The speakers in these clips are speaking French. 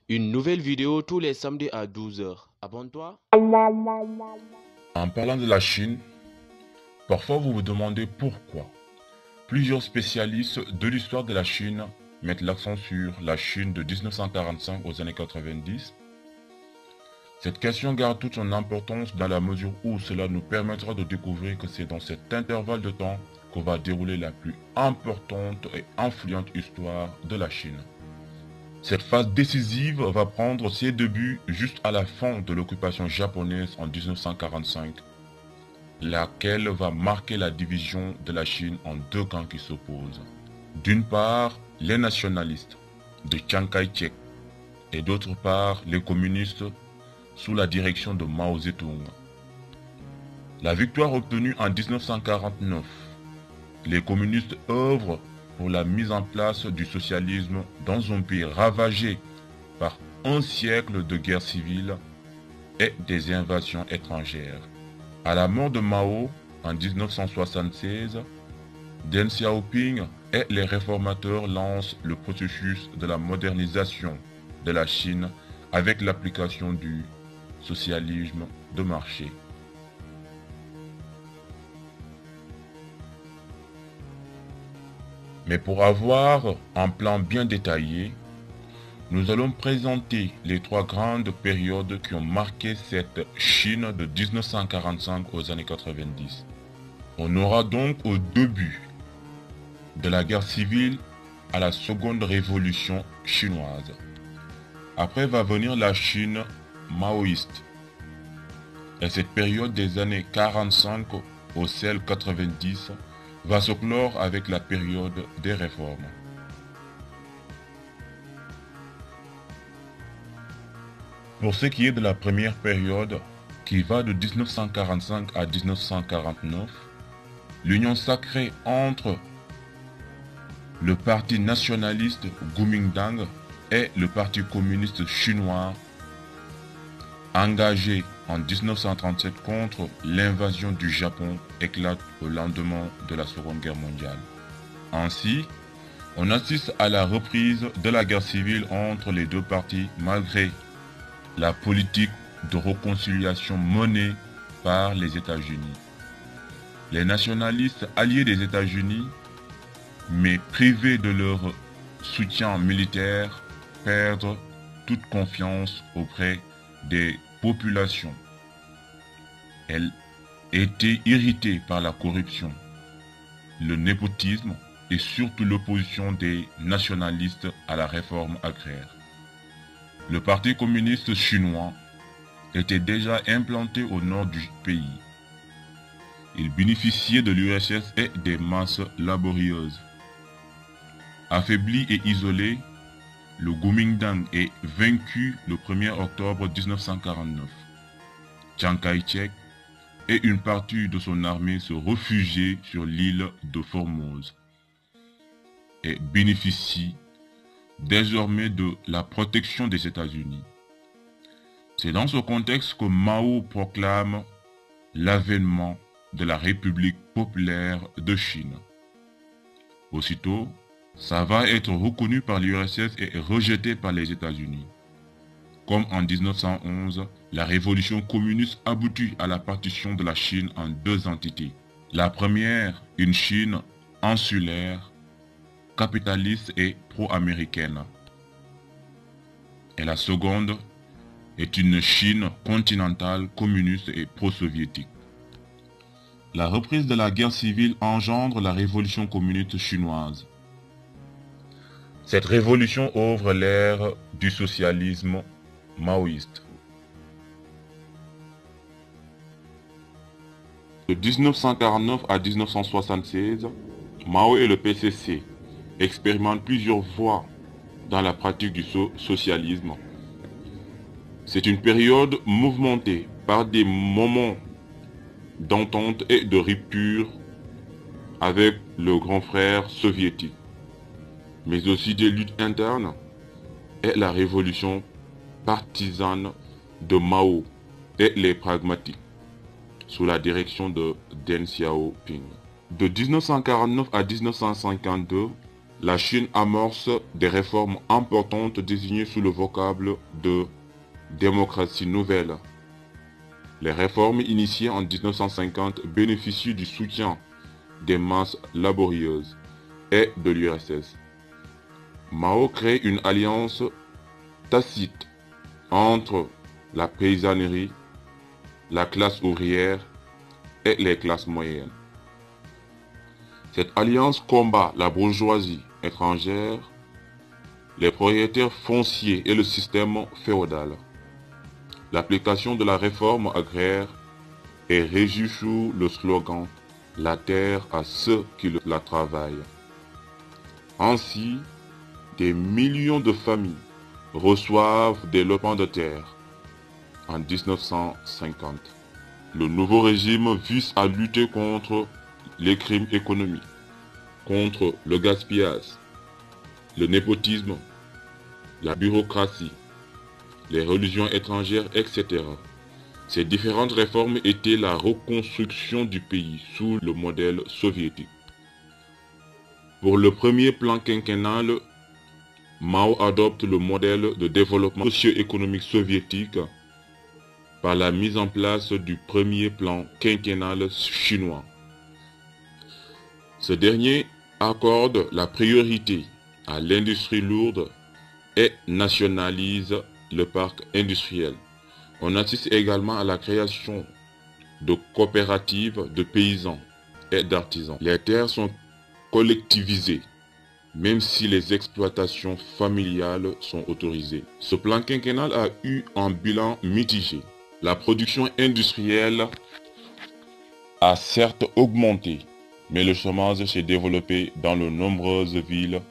Une nouvelle vidéo tous les samedis à 12 h. Abonne-toi. En parlant de la Chine, parfois vous vous demandez pourquoi. Plusieurs spécialistes de l'histoire de la Chine mettent l'accent sur la Chine de 1945 aux années 90. Cette question garde toute son importance dans la mesure où cela nous permettra de découvrir que c'est dans cet intervalle de temps que va dérouler la plus importante et influente histoire de la Chine. Cette phase décisive va prendre ses débuts juste à la fin de l'occupation japonaise en 1945, laquelle va marquer la division de la Chine en deux camps qui s'opposent. D'une part, les nationalistes de Chiang Kai-shek et d'autre part, les communistes sous la direction de Mao Zedong. La victoire obtenue en 1949, les communistes œuvrent pour la mise en place du socialisme dans un pays ravagé par un siècle de guerre civile et des invasions étrangères. À la mort de Mao en 1976, Deng Xiaoping et les réformateurs lancent le processus de la modernisation de la Chine avec l'application du socialisme de marché. Mais pour avoir un plan bien détaillé, nous allons présenter les trois grandes périodes qui ont marqué cette Chine de 1945 aux années 90. On aura donc au début de la guerre civile à la seconde révolution chinoise. Après va venir la Chine maoïste. Et cette période des années 45 au celle 90 va se clore avec la période des réformes. Pour ce qui est de la première période, qui va de 1945 à 1949, l'union sacrée entre le parti nationaliste Kuomintang et le parti communiste chinois, engagé en 1937 contre l'invasion du Japon, éclate au lendemain de la Seconde Guerre mondiale. Ainsi, on assiste à la reprise de la guerre civile entre les deux partis malgré la politique de réconciliation menée par les États-Unis. Les nationalistes alliés des États-Unis, mais privés de leur soutien militaire, perdent toute confiance auprès des populations. Elles étaient irritées par la corruption, le népotisme et surtout l'opposition des nationalistes à la réforme agraire. Le Parti communiste chinois était déjà implanté au nord du pays. Il bénéficiait de l'URSS et des masses laborieuses. Affaibli et isolé, le Kuomintang est vaincu le 1er octobre 1949. Chiang Kai-shek et une partie de son armée se réfugient sur l'île de Formose et bénéficient désormais de la protection des États-Unis. C'est dans ce contexte que Mao proclame l'avènement de la République populaire de Chine. Aussitôt, ça va être reconnu par l'URSS et rejeté par les États-Unis. Comme en 1911, la révolution communiste aboutit à la partition de la Chine en deux entités. La première, une Chine insulaire, capitaliste et pro-américaine. Et la seconde est une Chine continentale, communiste et pro-soviétique. La reprise de la guerre civile engendre la révolution communiste chinoise. Cette révolution ouvre l'ère du socialisme maoïste. De 1949 à 1976, Mao et le PCC expérimentent plusieurs voies dans la pratique du socialisme. C'est une période mouvementée par des moments d'entente et de rupture avec le grand frère soviétique, mais aussi des luttes internes et la révolution partisane de Mao et les pragmatiques, sous la direction de Deng Xiaoping. De 1949 à 1952, la Chine amorce des réformes importantes désignées sous le vocable de démocratie nouvelle. Les réformes initiées en 1950 bénéficient du soutien des masses laborieuses et de l'URSS. Mao crée une alliance tacite entre la paysannerie, la classe ouvrière et les classes moyennes. Cette alliance combat la bourgeoisie étrangère, les propriétaires fonciers et le système féodal. L'application de la réforme agraire est régie sous le slogan « La terre à ceux qui la travaillent ». Ainsi, des millions de familles reçoivent des lopins de terre en 1950. Le nouveau régime vise à lutter contre les crimes économiques, contre le gaspillage, le népotisme, la bureaucratie, les religions étrangères, etc. Ces différentes réformes étaient la reconstruction du pays sous le modèle soviétique. Pour le premier plan quinquennal, Mao adopte le modèle de développement socio-économique soviétique par la mise en place du premier plan quinquennal chinois. Ce dernier accorde la priorité à l'industrie lourde et nationalise le parc industriel. On assiste également à la création de coopératives de paysans et d'artisans. Les terres sont collectivisées, même si les exploitations familiales sont autorisées. Ce plan quinquennal a eu un bilan mitigé. La production industrielle a certes augmenté, mais le chômage s'est développé dans de nombreuses villes,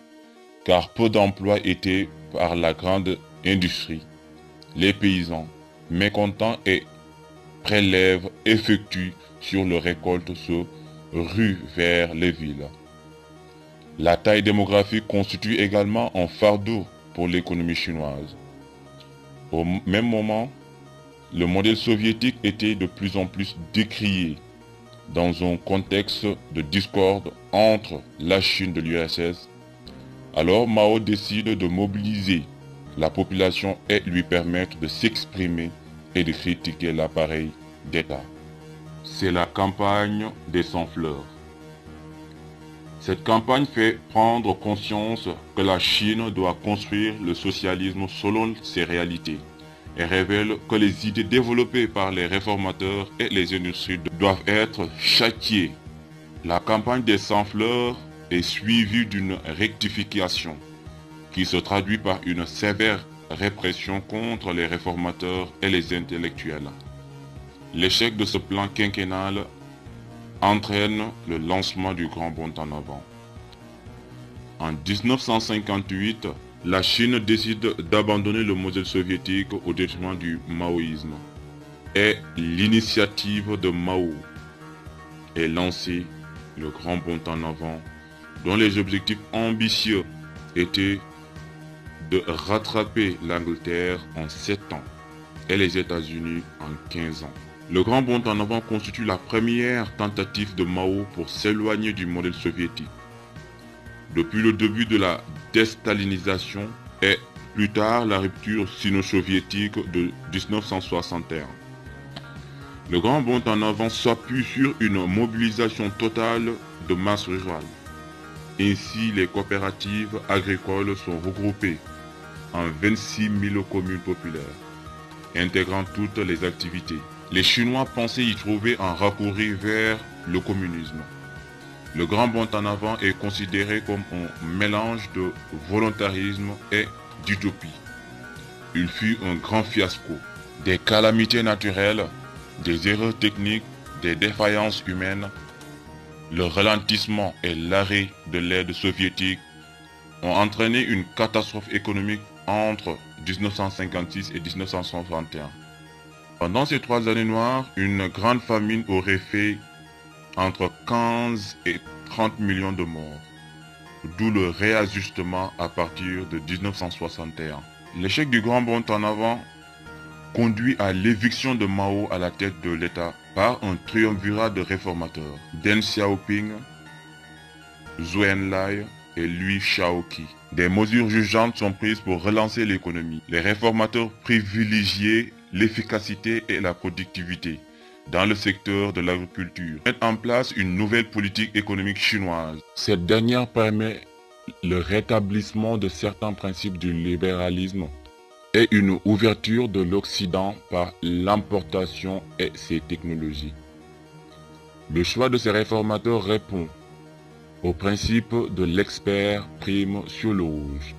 car peu d'emplois étaient par la grande industrie. Les paysans, mécontents et prélèvent, effectuent sur le récolte se ruent vers les villes. La taille démographique constitue également un fardeau pour l'économie chinoise. Au même moment, le modèle soviétique était de plus en plus décrié dans un contexte de discorde entre la Chine de l'URSS. Alors Mao décide de mobiliser la population et lui permettre de s'exprimer et de critiquer l'appareil d'État. C'est la campagne des 100 fleurs. Cette campagne fait prendre conscience que la Chine doit construire le socialisme selon ses réalités et révèle que les idées développées par les réformateurs et les industries doivent être châtiées. La campagne des 100 fleurs est suivie d'une rectification qui se traduit par une sévère répression contre les réformateurs et les intellectuels. L'échec de ce plan quinquennal entraîne le lancement du Grand Bond en avant. En 1958, la Chine décide d'abandonner le modèle soviétique au détriment du maoïsme. Et l'initiative de Mao est lancée, le Grand Bond en avant, dont les objectifs ambitieux étaient de rattraper l'Angleterre en 7 ans et les États-Unis en 15 ans. Le Grand Bond en avant constitue la première tentative de Mao pour s'éloigner du modèle soviétique. Depuis le début de la déstalinisation et plus tard la rupture sino-soviétique de 1961. Le Grand Bond en avant s'appuie sur une mobilisation totale de masse rurale. Ainsi, les coopératives agricoles sont regroupées en 26 000 communes populaires, intégrant toutes les activités. Les Chinois pensaient y trouver un raccourci vers le communisme. Le Grand Bond en avant est considéré comme un mélange de volontarisme et d'utopie. Il fut un grand fiasco. Des calamités naturelles, des erreurs techniques, des défaillances humaines, le ralentissement et l'arrêt de l'aide soviétique ont entraîné une catastrophe économique entre 1956 et 1961. Pendant ces 3 années noires, une grande famine aurait fait entre 15 et 30 millions de morts, d'où le réajustement à partir de 1961. L'échec du Grand Bond en avant conduit à l'éviction de Mao à la tête de l'État par un triumvirat de réformateurs, Deng Xiaoping, Zhou Enlai et Liu Shaoqi. Des mesures urgentes sont prises pour relancer l'économie. Les réformateurs privilégient l'efficacité et la productivité dans le secteur de l'agriculture. Mettent en place une nouvelle politique économique chinoise. Cette dernière permet le rétablissement de certains principes du libéralisme et une ouverture de l'Occident par l'importation et ses technologies. Le choix de ces réformateurs répond au principe de l'expert prime sur le rouge.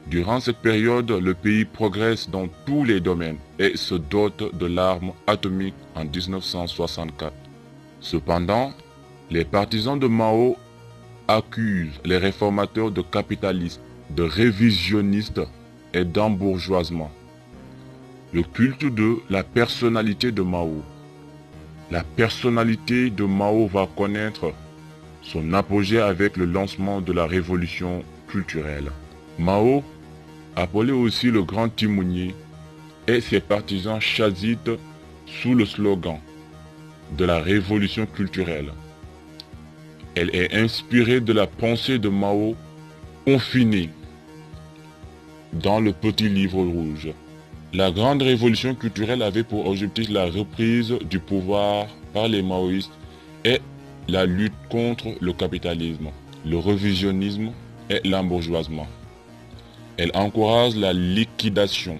Durant cette période, le pays progresse dans tous les domaines et se dote de l'arme atomique en 1964. Cependant, les partisans de Mao accusent les réformateurs de capitalistes, de révisionnistes et d'embourgeoisement. Le culte de la personnalité de Mao. La personnalité de Mao va connaître son apogée avec le lancement de la révolution culturelle. Mao, appelé aussi le grand timonier, et ses partisans chassitent sous le slogan de la révolution culturelle. Elle est inspirée de la pensée de Mao confinée dans le petit livre rouge. La grande révolution culturelle avait pour objectif la reprise du pouvoir par les maoïstes et la lutte contre le capitalisme, le révisionnisme et l'embourgeoisement. Elle encourage la liquidation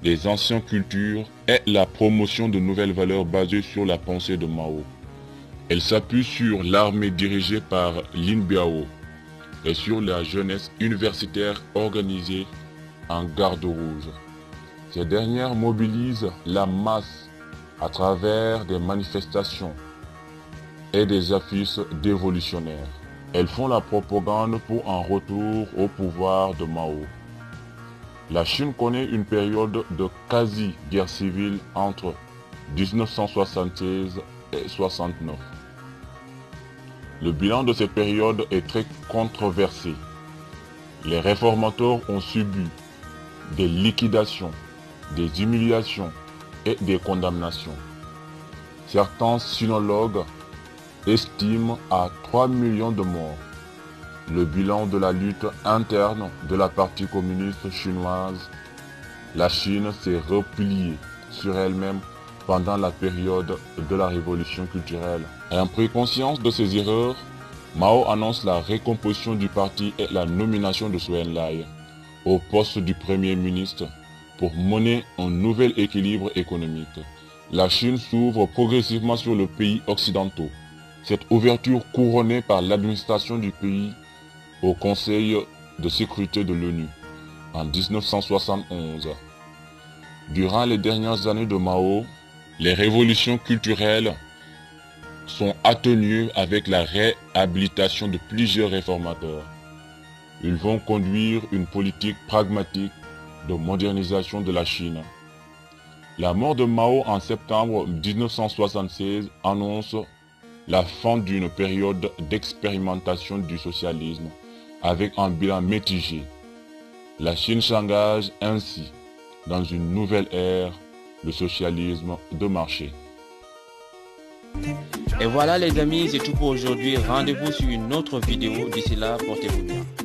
des anciennes cultures et la promotion de nouvelles valeurs basées sur la pensée de Mao. Elle s'appuie sur l'armée dirigée par Lin Biao et sur la jeunesse universitaire organisée en garde rouge. Ces dernières mobilisent la masse à travers des manifestations et des affiches dévolutionnaires. Elles font la propagande pour un retour au pouvoir de Mao. La Chine connaît une période de quasi-guerre civile entre 1976 et 69. Le bilan de cette période est très controversé. Les réformateurs ont subi des liquidations, des humiliations et des condamnations. Certains sinologues estiment à 3 millions de morts. Le bilan de la lutte interne de la partie communiste chinoise. La Chine s'est repliée sur elle-même pendant la période de la révolution culturelle. Ayant pris conscience de ses erreurs, Mao annonce la recomposition du parti et la nomination de Zhou Enlai au poste du Premier ministre pour mener un nouvel équilibre économique. La Chine s'ouvre progressivement sur les pays occidentaux. Cette ouverture couronnée par l'administration du pays au Conseil de sécurité de l'ONU en 1971. Durant les dernières années de Mao, les révolutions culturelles sont atténuées avec la réhabilitation de plusieurs réformateurs. Ils vont conduire une politique pragmatique de modernisation de la Chine. La mort de Mao en septembre 1976 annonce la fin d'une période d'expérimentation du socialisme avec un bilan mitigé. La Chine s'engage ainsi dans une nouvelle ère, le socialisme de marché. Et voilà les amis, c'est tout pour aujourd'hui. Rendez-vous sur une autre vidéo. D'ici là, portez-vous bien.